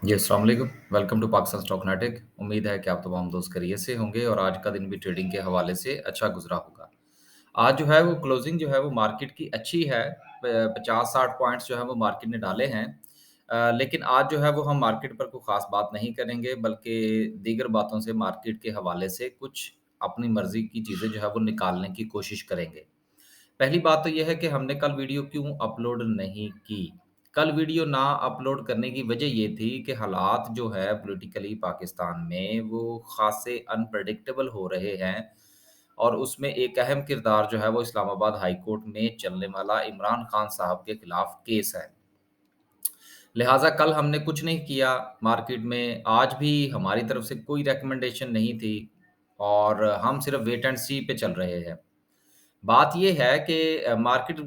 जी, अस्सलाम वालेकुम। Welcome to Pakistan stock नाटिक। उम्मीद है कि आप तमाम दोस्त खैरियत से होंगे और आज का दिन भी ट्रेडिंग के हवाले से अच्छा गुज़रा होगा। आज जो है वो क्लोजिंग जो है वो मार्केट की अच्छी है। प 50-60 पॉइंट्स जो है वो मार्केट ने डाले हैं। लेकिन आज जो है वो हम मार्केट पर कोई ख़ास बात नहीं करेंगे बल्कि दीगर बातों से मार्केट के हवाले से कुछ अपनी मर्ज़ी की चीज़ें जो है वो निकालने की कोशिश करेंगे। पहली बात तो ये है कि हमने कल वीडियो क्यों अपलोड नहीं की? कल वीडियो ना अपलोड करने की वजह ये थी कि हालात जो है पॉलिटिकली पाकिस्तान में वो ख़ासे अनप्रेडिक्टेबल हो रहे हैं और उसमें एक अहम किरदार जो है वो इस्लामाबाद हाई कोर्ट में चलने वाला इमरान खान साहब के खिलाफ केस है। लिहाज़ा कल हमने कुछ नहीं किया मार्केट में, आज भी हमारी तरफ से कोई रिकमेंडेशन नहीं थी और हम सिर्फ़ वेट एंड सी पे चल रहे हैं। बात ये है कि मार्केट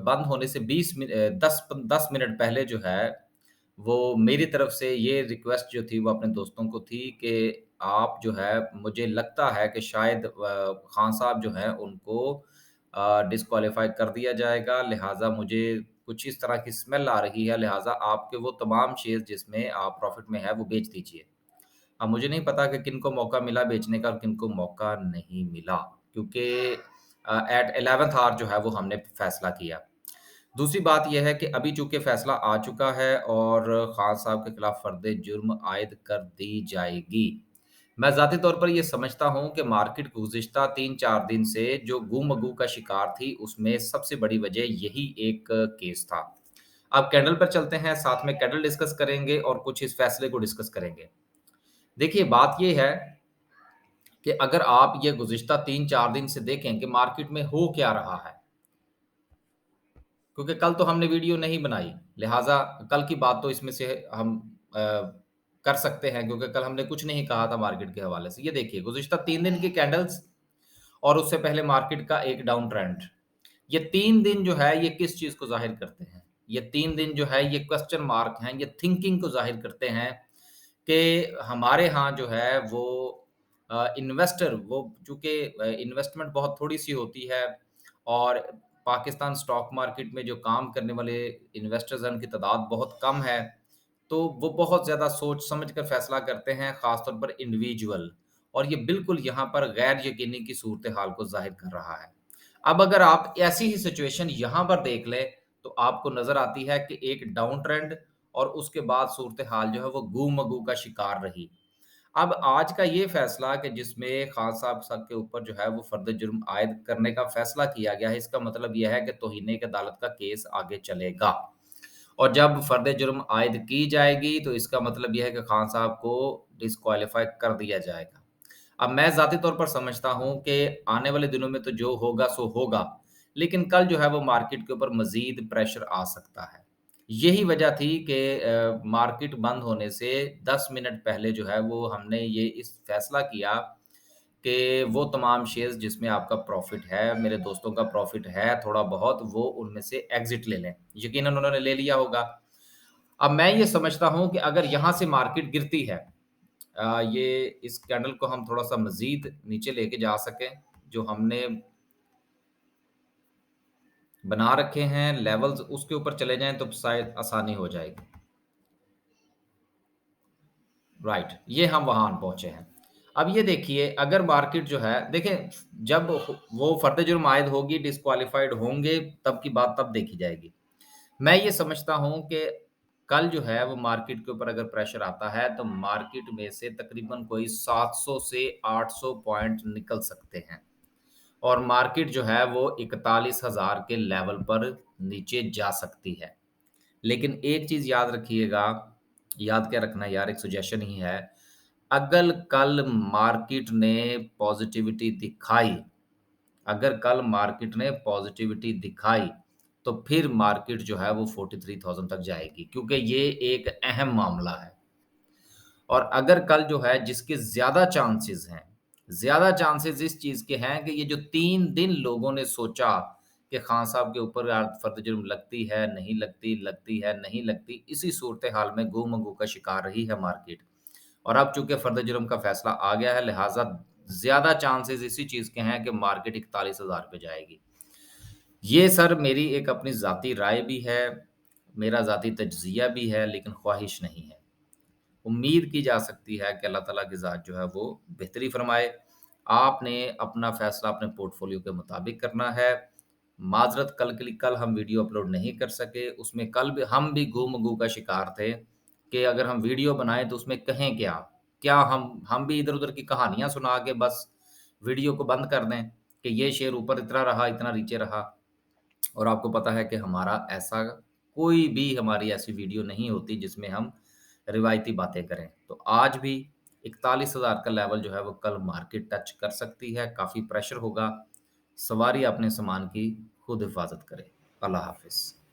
बंद होने से 10 मिनट पहले जो है, वो मेरी तरफ से ये रिक्वेस्ट जो थी वो अपने दोस्तों को थी कि आप जो है मुझे लगता है कि शायद खान साहब जो हैं उनको डिस्क्वालीफाई कर दिया जाएगा, लिहाज़ा मुझे कुछ इस तरह की स्मेल आ रही है, लिहाज़ा आपके वो तमाम शेयर्स जिसमें आप प्रॉफ़िट में है वो बेच दीजिए। अब मुझे नहीं पता कि किनको मौका मिला बेचने का और किनको मौका नहीं मिला क्योंकि एट 11th आवर जो है वो हमने फैसला किया। दूसरी बात ये है कि अभी चूँकि फैसला आ चुका है और खान साहब के खिलाफ फ़र्द जुर्म आयद कर दी जाएगी। मैं ज़ाती तौर पर ये समझता हूँ कि मार्केट गुज़िश्ता 3-4 दिन से जो गू-मगू का शिकार थी, उसमें सबसे बड़ी वजह यही एक केस था। अब कैंडल पर चलते हैं, साथ में कैंडल डिस्कस करेंगे और कुछ इस फैसले को डिस्कस करेंगे। देखिए, बात ये है कि अगर आप ये गुज़िश्ता 3-4 दिन से देखें कि मार्केट में हो क्या रहा है, क्योंकि कल तो हमने वीडियो नहीं बनाई, लिहाज़ा कल की बात तो इसमें से हम कर सकते हैं क्योंकि कल हमने कुछ नहीं कहा था मार्केट के हवाले से। ये देखिए, गुज़िश्ता 3 दिन की कैंडल्स और उससे पहले मार्केट का एक डाउन ट्रेंड। ये 3 दिन जो है, ये किस चीज़ को ज़ाहिर करते हैं? ये 3 दिन जो है, ये क्वेश्चन मार्क हैं, ये थिंकिंग को ज़ाहिर करते हैं कि हमारे यहाँ जो है वो इन्वेस्टर वो चूँकि इन्वेस्टमेंट बहुत थोड़ी-सी होती है और पाकिस्तान स्टॉक मार्केट में जो काम करने वाले इन्वेस्टर्स हैं, उनकी तादाद बहुत कम है, तो वो बहुत ज़्यादा सोच-समझ कर फैसला करते हैं, ख़ास तौर पर इंडिविजुअल और ये बिल्कुल यहाँ पर गैर यकीनी की सूरत-ए-हाल को ज़ाहिर कर रहा है। अब अगर आप ऐसी ही सिचुएशन यहाँ पर देख लें, तो आपको नज़र आती है कि एक डाउन ट्रेंड और उसके बाद सूरत-ए-हाल जो है वो गू-मगू का शिकार रही। अब आज का ये फैसला कि जिसमें खान साहब के ऊपर जो है वो फर्द जुर्म आयद करने का फैसला किया गया है, इसका मतलब ये है कि तौहीन-ए-अदालत का केस आगे चलेगा। और जब फर्द जुर्म आयद की जाएगी, तो इसका मतलब ये है कि खान साहब को डिस्क्वालीफाई कर दिया जाएगा। अब मैं ज़ाती तौर पर समझता हूँ कि आने वाले दिनों में तो जो होगा सो होगा, लेकिन कल जो है वो मार्केट के ऊपर मज़ीद प्रेशर आ सकता है। यही वजह थी कि मार्केट बंद होने से 10 मिनट पहले जो है वो हमने ये इस फैसला किया कि वो तमाम शेयर्स जिसमें आपका प्रॉफ़िट है, मेरे दोस्तों का प्रॉफ़िट है थोड़ा बहुत, वो उनमें से एग्ज़िट ले लें। यकीनन उन्होंने ले लिया होगा। अब मैं ये समझता हूँ कि अगर यहाँ से मार्केट गिरती है ये इस कैंडल को हम थोड़ा-सा मज़ीद नीचे लेके जा सकें, जो हमने बना रखे हैं लेवल्स उसके ऊपर चले जाएँ तो शायद आसानी हो जाएगी। राइट, ये हम वहाँ पहुँचे हैं। अब ये देखिए अगर मार्केट जो है देखें जब वो फर्द जुर्म आयद होगी, डिस्क्वालिफ़ाइड होंगे, तब की बात तब देखी जाएगी। मैं ये समझता हूँ कि कल जो है वो मार्केट के ऊपर अगर प्रेशर आता है, तो मार्केट में से तकरीबन कोई 700 से 800 पॉइंट निकल सकते हैं और मार्केट जो है वो 41,000 के लेवल पर नीचे जा सकती है। लेकिन एक चीज़ याद रखिएगा, याद क्या रखना है यार एक सजेशन ही है, अगर कल मार्केट ने पॉज़िटिविटी दिखाई अगर कल मार्केट ने पॉज़िटिविटी दिखाई, तो फिर मार्केट जो है वो 43,000 तक जाएगी क्योंकि ये एक अहम मामला है। और अगर कल जो है जिसके ज़्यादा चांसेज़ इस चीज़ के हैं कि ये जो 3 दिन लोगों ने सोचा कि खान साहब के ऊपर फर्द जुर्म लगती है, नहीं लगती, लगती है, नहीं लगती, इसी सूरत-ए-हाल में गू-मंगू का शिकार रही है मार्केट। और अब चूँकि फर्द जुर्म का फैसला आ गया है, लिहाज़ा ज़्यादा चांसेज़ इसी चीज़ के हैं कि मार्केट 41,000 पे जाएगी। ये सर मेरी एक अपनी ज़ाती राय भी है, मेरा ज़ाती तज्ज़िया भी है, लेकिन ख्वाहिश नहीं है। उम्मीद की जा सकती है कि अल्लाह ताला की ज़ात जो है वो बेहतरी फ़रमाए। आपने अपना फ़ैसला अपने पोर्टफ़ोलियो के मुताबिक करना है। माज़रत कल हम वीडियो अपलोड नहीं कर सके, उसमें कल भी हम भी गू-मगू का शिकार थे कि अगर हम वीडियो बनाएँ तो उसमें कहें क्या? क्या हम भी इधर-उधर की कहानियाँ सुना के बस वीडियो को बंद कर दें कि ये शेयर ऊपर इतना रहा, इतना नीचे रहा। और आपको पता है कि हमारा ऐसा कोई भी हमारी ऐसी वीडियो नहीं होती जिसमें हम रिवायती बातें करें। तो आज भी 41,000 का लेवल जो है वो कल मार्केट टच कर सकती है, काफ़ी प्रेशर होगा। सवारी अपने सामान की खुद हिफ़ाज़त करें। अल्लाह हाफ़िज़।